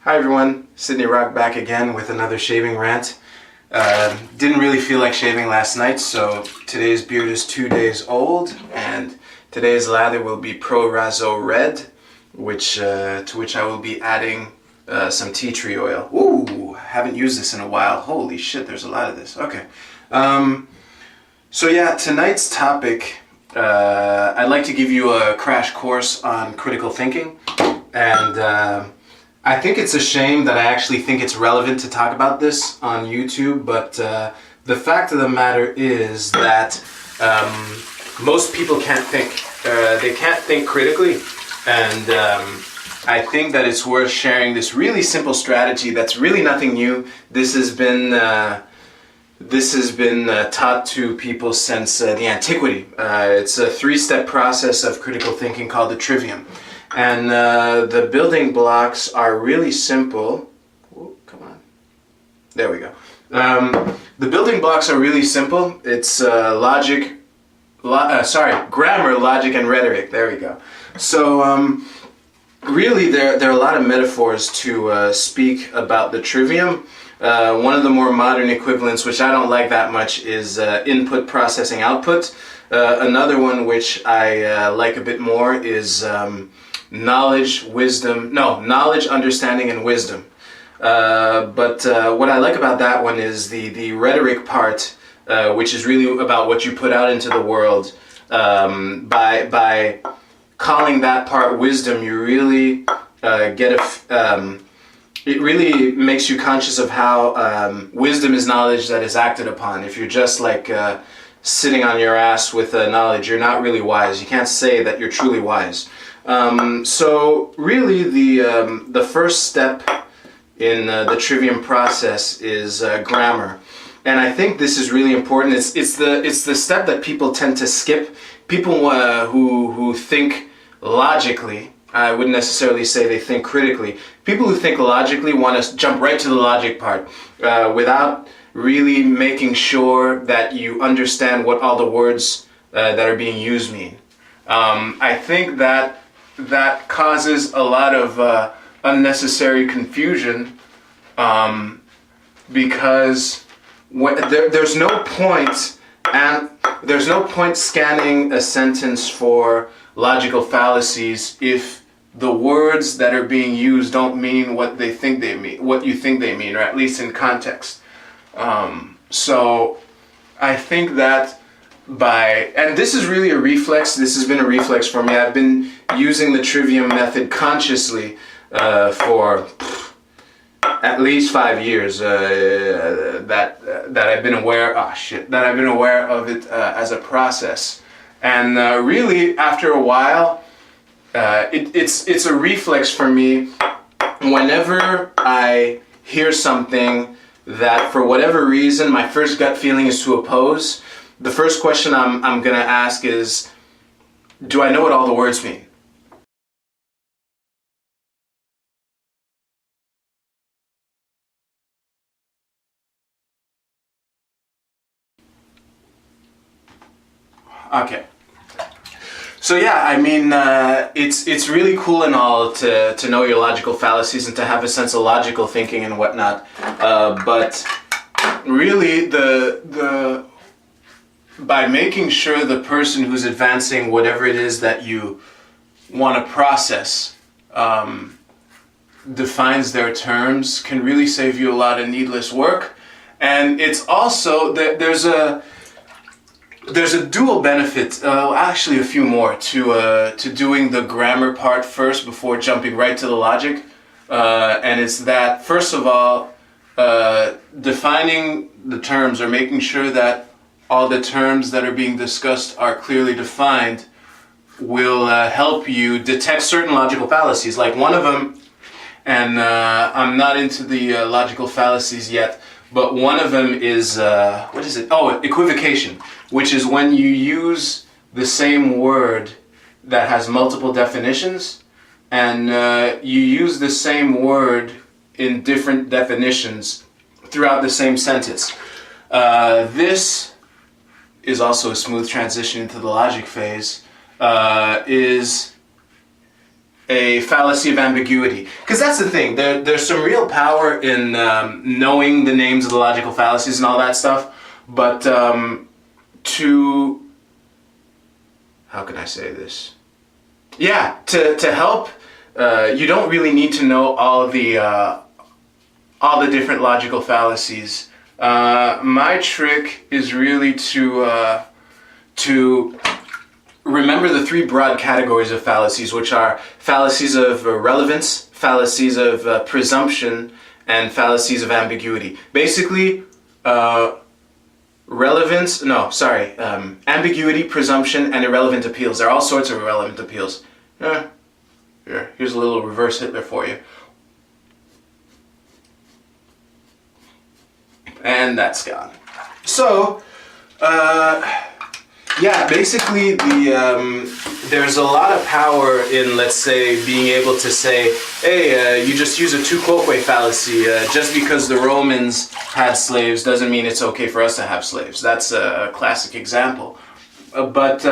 Hi everyone, Sydney Rock back again with another shaving rant. Didn't really feel like shaving last night, so today's beard is 2 days old, and today's lather will be Pro Raso Red, to which I will be adding some tea tree oil. Ooh, haven't used this in a while. Holy shit, there's a lot of this. Okay. So yeah, tonight's topic, I'd like to give you a crash course on critical thinking, and I think it's a shame that I actually think it's relevant to talk about this on YouTube, but the fact of the matter is that most people can't think. They can't think critically, and I think that it's worth sharing this really simple strategy that's really nothing new. This has been taught to people since the antiquity. It's a three-step process of critical thinking called the trivium. And the building blocks are really simple. Whoa, come on. There we go. The building blocks are really simple. It's grammar, logic, and rhetoric. There we go. So really there are a lot of metaphors to speak about the trivium. One of the more modern equivalents, which I don't like that much, is input, processing, output. Another one which I like a bit more is knowledge, understanding, and wisdom. But what I like about that one is the rhetoric part, which is really about what you put out into the world. By calling that part wisdom, you really it really makes you conscious of how wisdom is knowledge that is acted upon. If you're just like sitting on your ass with knowledge, you're not really wise. You can't say that you're truly wise. So really the first step in the trivium process is grammar, and I think this is really important. It's the step that people tend to skip. People who think logically, I wouldn't necessarily say they think critically. People who think logically want to jump right to the logic part without really making sure that you understand what all the words that are being used mean. I think that causes a lot of unnecessary confusion because there's no point scanning a sentence for logical fallacies if the words that are being used don't mean what you think they mean, or at least in context. So I think that and this is really a reflex. This has been a reflex for me. I've been using the trivium method consciously for at least 5 years. That I've been aware. That I've been aware of it as a process. And really, after a while, it's a reflex for me. Whenever I hear something that, for whatever reason, my first gut feeling is to oppose, the first question I'm gonna ask is, do I know what all the words mean? Okay. So yeah, I mean, it's really cool and all to know your logical fallacies and to have a sense of logical thinking and whatnot. But really, by making sure the person who's advancing whatever it is that you want to process defines their terms can really save you a lot of needless work. And it's also that there's a dual benefit, actually a few more, to doing the grammar part first before jumping right to the logic. And it's that, first of all, defining the terms, or making sure that all the terms that are being discussed are clearly defined, will help you detect certain logical fallacies. Like one of them, and I'm not into the logical fallacies yet, but one of them is, what is it? Oh, equivocation, which is when you use the same word that has multiple definitions, and you use the same word in different definitions throughout the same sentence. This is also a smooth transition into the logic phase, is a fallacy of ambiguity. Because that's the thing, there's some real power in knowing the names of the logical fallacies and all that stuff, but how can I say this? Yeah, to help, you don't really need to know all the different logical fallacies. My trick is really to remember the three broad categories of fallacies, which are fallacies of relevance, fallacies of presumption, and fallacies of ambiguity. Basically, ambiguity, presumption, and irrelevant appeals. There are all sorts of irrelevant appeals. Here's a little reverse Hitler for you. And that's gone. So, yeah, basically there's a lot of power in, let's say, being able to say, hey, you just use a tu quoque fallacy. Just because the Romans had slaves doesn't mean it's okay for us to have slaves. That's a classic example. But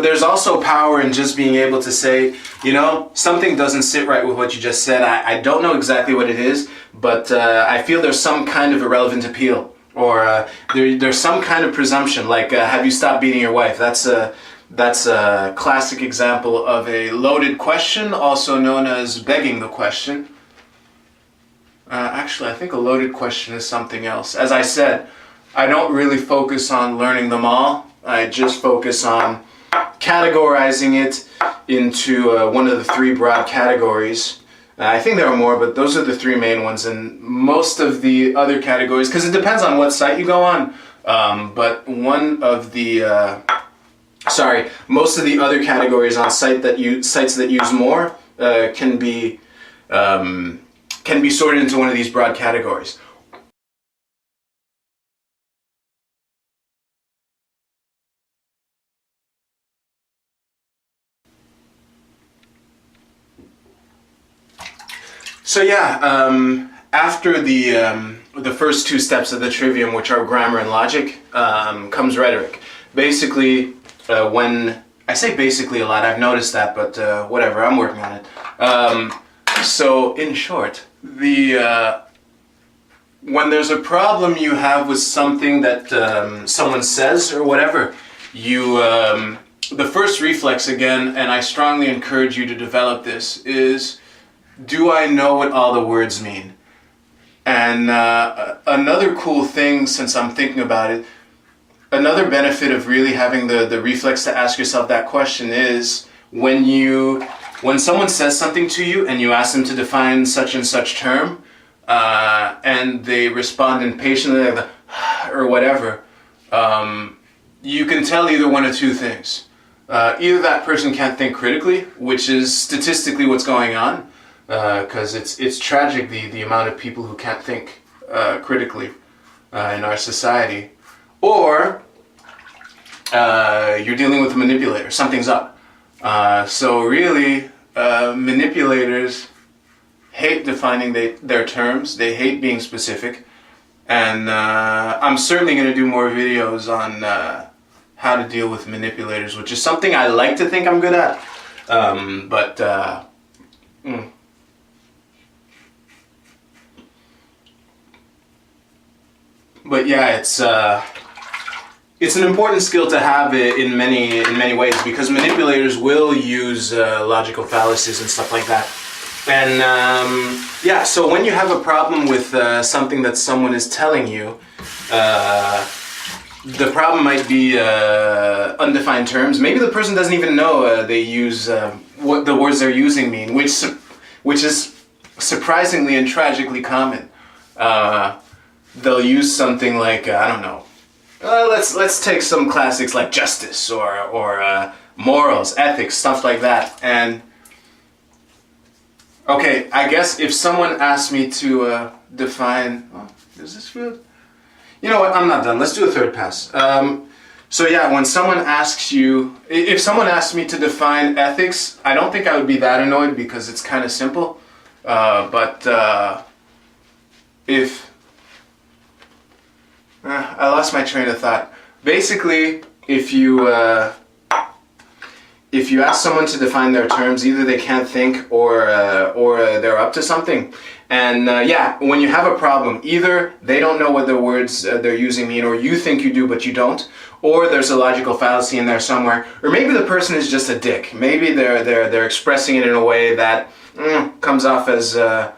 there's also power in just being able to say, you know, something doesn't sit right with what you just said. I don't know exactly what it is, but I feel there's some kind of irrelevant appeal. Or there's some kind of presumption, like have you stopped beating your wife? That's a classic example of a loaded question, also known as begging the question. Actually, I think a loaded question is something else. As I said, I don't really focus on learning them all. I just focus on categorizing it into one of the three broad categories. I think there are more, but those are the three main ones, and most of the other categories, because it depends on what site you go on, but most of the other categories on sites that use more can be sorted into one of these broad categories. So yeah, after the first two steps of the trivium, which are grammar and logic, comes rhetoric. Basically, when I say basically a lot, I've noticed that, but whatever, I'm working on it. So in short, when there's a problem you have with something that someone says or whatever, the first reflex again, and I strongly encourage you to develop this, is, do I know what all the words mean? And another cool thing, since I'm thinking about it, another benefit of really having the reflex to ask yourself that question is when someone says something to you and you ask them to define such and such term, and they respond impatiently or whatever, you can tell either one of two things. Either that person can't think critically, which is statistically what's going on, because it's tragic the amount of people who can't think critically in our society, or you're dealing with a manipulator. Something's up. So really, manipulators hate defining their terms. They hate being specific, and I'm certainly going to do more videos on how to deal with manipulators, which is something I like to think I'm good at, But yeah, it's an important skill to have in many ways, because manipulators will use logical fallacies and stuff like that. And yeah, so when you have a problem with something that someone is telling you, the problem might be undefined terms. Maybe the person doesn't even know they use what the words they're using mean, which is surprisingly and tragically common. They'll use something like I don't know. Let's take some classics like justice or morals, ethics, stuff like that. And okay, I guess if someone asked me to define, is this good? You know what? I'm not done. Let's do a third pass. So yeah, when someone asks you, if someone asked me to define ethics, I don't think I would be that annoyed because it's kind of simple. But if I lost my train of thought. Basically, if you if you ask someone to define their terms, either they can't think or they're up to something. And yeah, when you have a problem, either they don't know what the words they're using mean, or you think you do but you don't, or there's a logical fallacy in there somewhere, or maybe the person is just a dick. Maybe they're expressing it in a way that comes off as the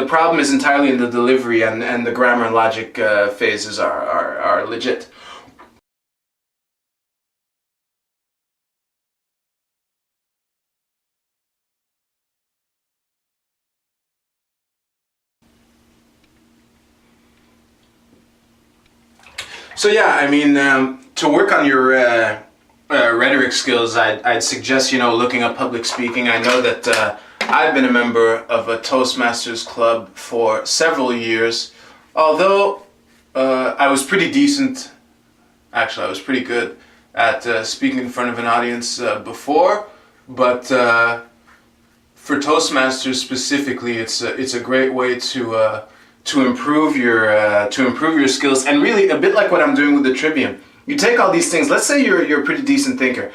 problem is entirely in the delivery, and the grammar and logic phases are legit. So yeah, I mean, to work on your rhetoric skills, I'd suggest, looking up public speaking. I know that I've been a member of a Toastmasters club for several years, although I was pretty decent. Actually, I was pretty good at speaking in front of an audience before, but for Toastmasters specifically, it's a great way to improve your skills, and really a bit like what I'm doing with the trivium. You take all these things. Let's say you're a pretty decent thinker.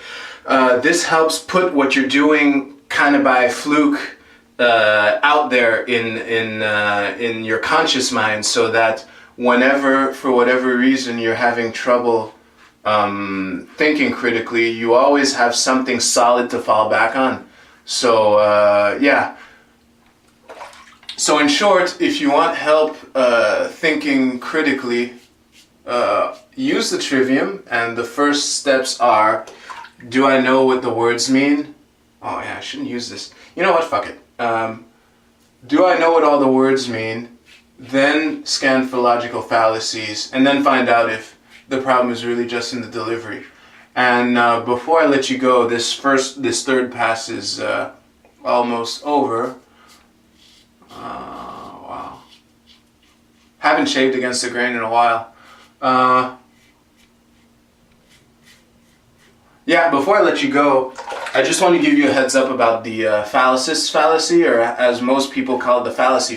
This helps put what you're doing kind of by fluke out there in your conscious mind, so that whenever, for whatever reason, you're having trouble thinking critically, you always have something solid to fall back on. So yeah. So in short, if you want help thinking critically, use the trivium, and the first steps are: do I know what the words mean? Oh yeah, I shouldn't use this. You know what, fuck it. Do I know what all the words mean? Then scan for logical fallacies, and then find out if the problem is really just in the delivery. And before I let you go, this third pass is almost over. Wow. Haven't shaved against the grain in a while. Yeah, before I let you go, I just want to give you a heads up about the fallacies fallacy, or as most people call it, the fallacy.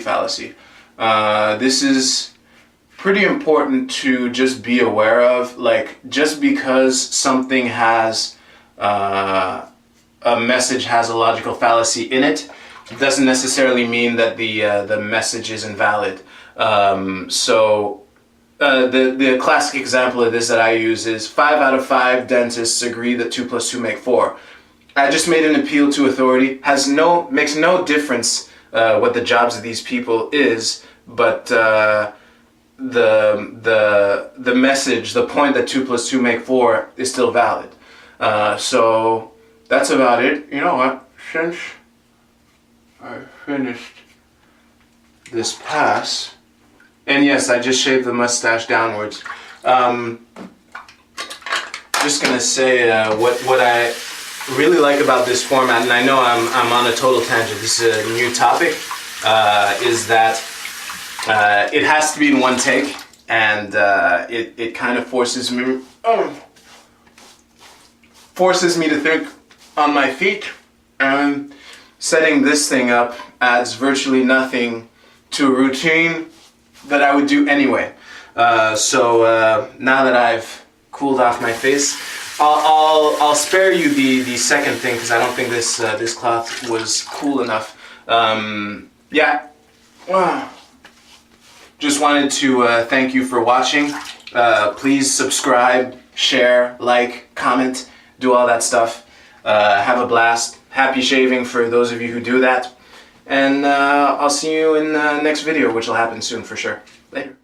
This is pretty important to just be aware of. Like, just because something has a message has a logical fallacy in it, doesn't necessarily mean that the message is invalid. The classic example of this that I use is 5 out of 5 dentists agree that 2 plus 2 make 4. I just made an appeal to authority. Makes no difference what the jobs of these people is, but the message, the point that 2 plus 2 make 4 is still valid. So that's about it. You know what? Since I finished this pass, and yes, I just shaved the mustache downwards. Just gonna say what I really like about this format, and I know I'm on a total tangent. This is a new topic. Is that it has to be in one take, and it kind of forces me to think on my feet. And setting this thing up adds virtually nothing to a routine that I would do anyway. So now that I've cooled off my face, I'll spare you the second thing, because I don't think this cloth was cool enough. Yeah. Just wanted to thank you for watching. Please subscribe, share, like, comment, do all that stuff. Have a blast. Happy shaving for those of you who do that. And I'll see you in the next video, which will happen soon for sure. Later.